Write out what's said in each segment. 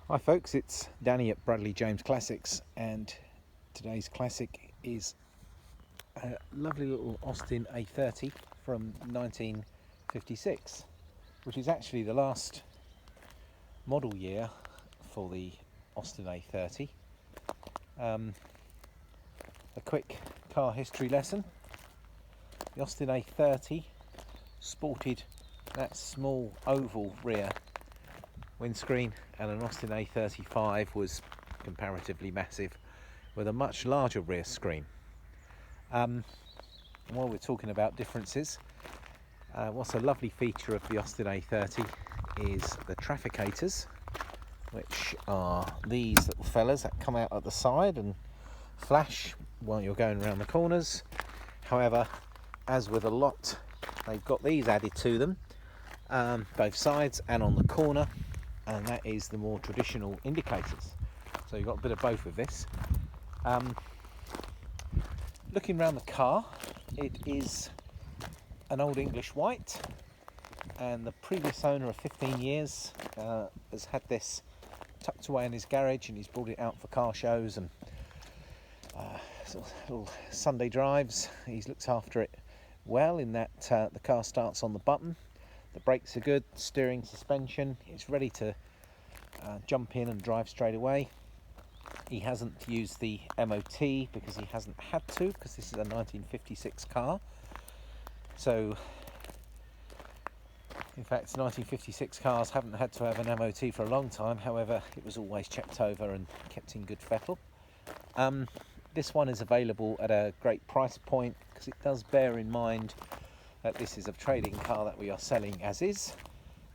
Hi folks, it's Danny at Bradley James Classics, and today's classic is a lovely little Austin A30 from 1956, which is actually the last model year for the Austin A30. A quick car history lesson. The Austin A30 sported that small oval rear windscreen, and an Austin A35 was comparatively massive with a much larger rear screen. And while we're talking about differences, what's a lovely feature of the Austin A30 is the traffic Aters, which are these little fellas that come out at the side and flash while you're going around the corners. However, as with a lot, they've got these added to them, both sides and on the corner, and that is the more traditional indicators. So you've got a bit of both of this. Looking around the car, it is an old English white, and the previous owner of 15 years has had this tucked away in his garage, and he's brought it out for car shows and sort of little Sunday drives. He's looked after it well in that the car starts on the button. The brakes are good, steering, suspension, it's ready to jump in and drive straight away. He hasn't used the MOT because he hasn't had to, because this is a 1956 car. So, in fact, 1956 cars haven't had to have an MOT for a long time. However, it was always checked over and kept in good fettle. This one is available at a great price point, because it does bear in mind that this is a trading car that we are selling as is,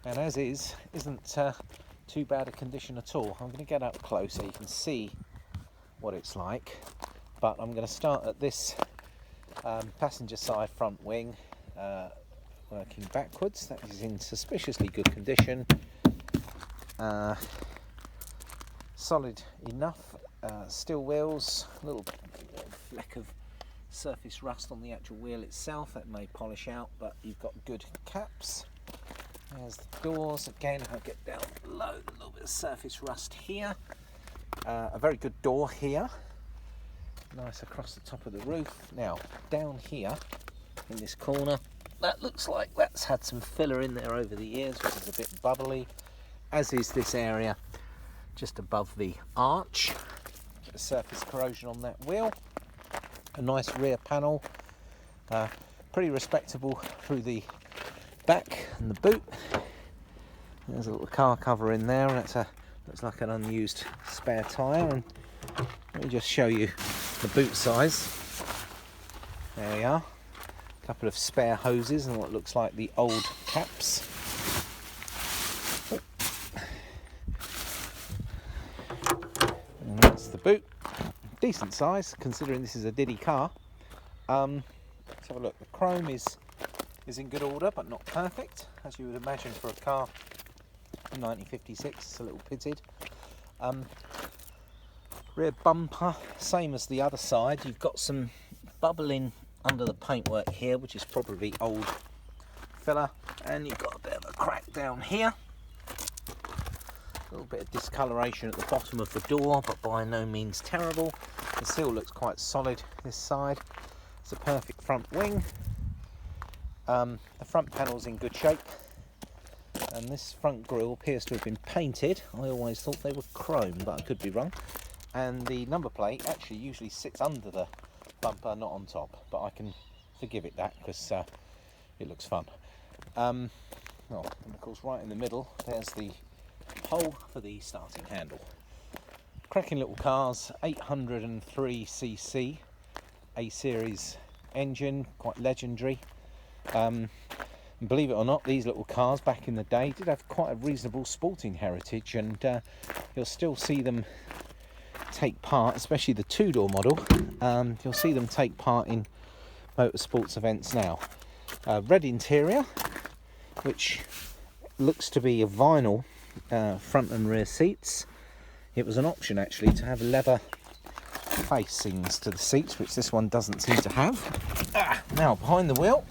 and as is isn't too bad a condition at all. I'm going to get up close so you can see what it's like, but I'm going to start at this passenger side front wing, working backwards. That is in suspiciously good condition, solid enough, steel wheels, a little fleck of surface rust on the actual wheel itself that may polish out, but you've got good caps. There's the doors again. I'll get down below, a little bit of surface rust here. A very good door here, nice across the top of the roof. Now down here in this corner, that looks like that's had some filler in there over the years, which is a bit bubbly, as is this area just above the arch. Bit of surface corrosion on that wheel. A nice rear panel, pretty respectable through the back and the boot. There's a little car cover in there, and it's looks like an unused spare tyre. And let me just show you the boot size. There we are. A couple of spare hoses and what looks like the old caps. And that's the boot. Decent size, considering this is a Diddy car. Let's have a look. The chrome is in good order, but not perfect, as you would imagine for a car in 1956. It's a little pitted. Rear bumper, same as the other side. You've got some bubbling under the paintwork here, which is probably old filler, and you've got a bit of a crack down here. A little bit of discoloration at the bottom of the door, but by no means terrible. The seal looks quite solid this side. It's a perfect front wing. The front panel's in good shape, and this front grille appears to have been painted. I always thought they were chrome, but I could be wrong. And the number plate actually usually sits under the bumper, not on top, but I can forgive it that because it looks fun. And of course, right in the middle, there's the hole for the starting handle. Cracking little cars, 803cc A-series engine, quite legendary. Believe it or not, these little cars back in the day did have quite a reasonable sporting heritage, and you'll still see them take part, especially the two-door model. You'll see them take part in motorsports events now. Red interior, which looks to be a vinyl front and rear seats. It was an option actually to have leather facings to the seats, which this one doesn't seem to have. Now behind the wheel,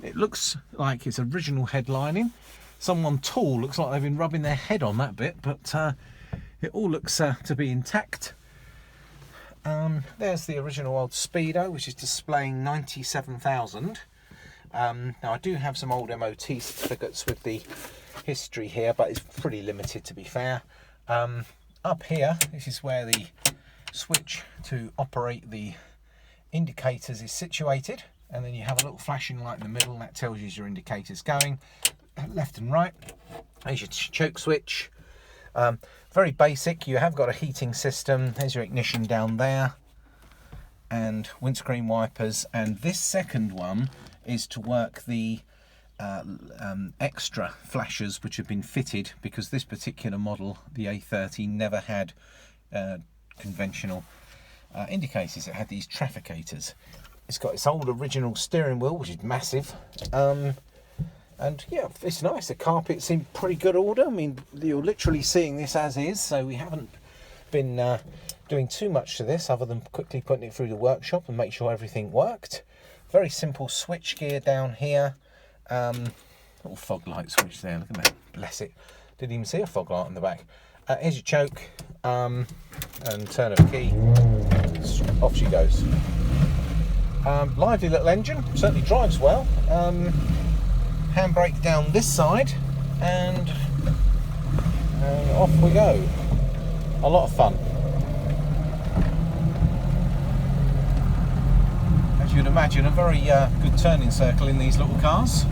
it looks like it's original headlining, someone tall. Looks like they've been rubbing their head on that bit, but it all looks to be intact. There's the original old Speedo, which is displaying 97,000. Now I do have some old MOT certificates with the history here, but it's pretty limited, to be fair. Up here, this is where the switch to operate the indicators is situated, and then you have a little flashing light in the middle that tells you your indicators going left and right. There's your choke switch. Very basic. You have got a heating system. There's your ignition down there, and windscreen wipers. And this second one is to work the extra flashers which have been fitted, because this particular model, the A30, never had conventional indicators. It had these trafficators. It's got its old original steering wheel, which is massive. And yeah, it's nice. The carpet's in pretty good order. I mean, you're literally seeing this as is, so we haven't been doing too much to this other than quickly putting it through the workshop and make sure everything worked. Very simple switch gear down here. Little fog light switch there, look at that, bless it. Didn't even see a fog light on the back. Here's your choke, and turn of a key, off she goes. Lively little engine, certainly drives well. Handbrake down this side, and off we go. A lot of fun. As you'd imagine, a very good turning circle in these little cars.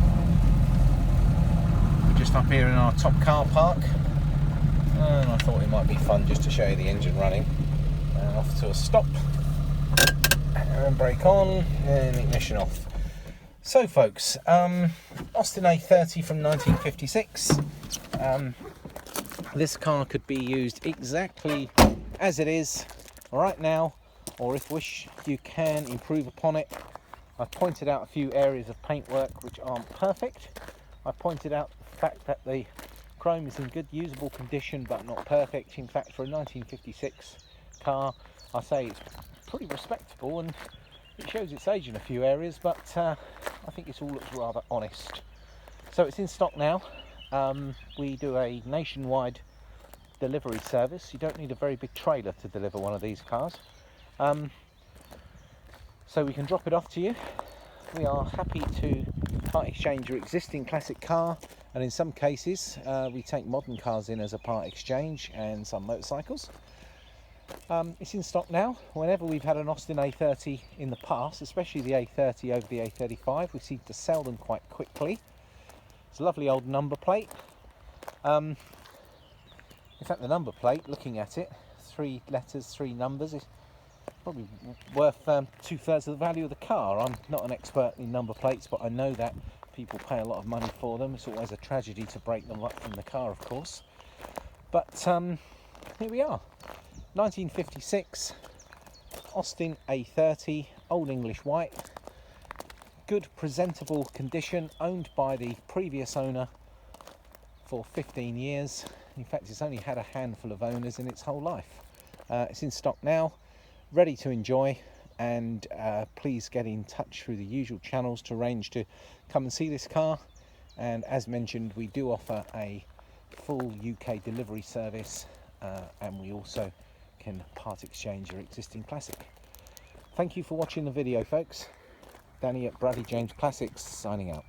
We're just up here in our top car park, and I thought it might be fun just to show you the engine running. And off to a stop, and brake on, and ignition off. So folks, Austin A30 from 1956. This car could be used exactly as it is right now, or if wish you can improve upon it. I pointed out a few areas of paintwork which aren't perfect. I pointed out the fact that the chrome is in good usable condition but not perfect. In fact, for a 1956 car, I say it's pretty respectable, and it shows its age in a few areas, but I think it all looks rather honest. So it's in stock now. We do a nationwide delivery service. You don't need a very big trailer to deliver one of these cars. So we can drop it off to you. We are happy to part exchange your existing classic car, and in some cases we take modern cars in as a part exchange, and some motorcycles. It's in stock now. Whenever we've had an Austin A30 in the past, especially the A30 over the A35, we seem to sell them quite quickly. It's a lovely old number plate. In fact, the number plate, looking at it, 3 letters, 3 numbers, is probably worth 2/3 of the value of the car. I'm not an expert in number plates, but I know that people pay a lot of money for them. It's always a tragedy to break them up from the car, of course. But here we are. 1956 Austin A30, old English white, good presentable condition, owned by the previous owner for 15 years. In fact, it's only had a handful of owners in its whole life. It's in stock now, ready to enjoy, and please get in touch through the usual channels to arrange to come and see this car. And as mentioned, we do offer a full UK delivery service, and we also can part exchange your existing classic. Thank you for watching the video, folks. Danny at Bradley James Classics signing out.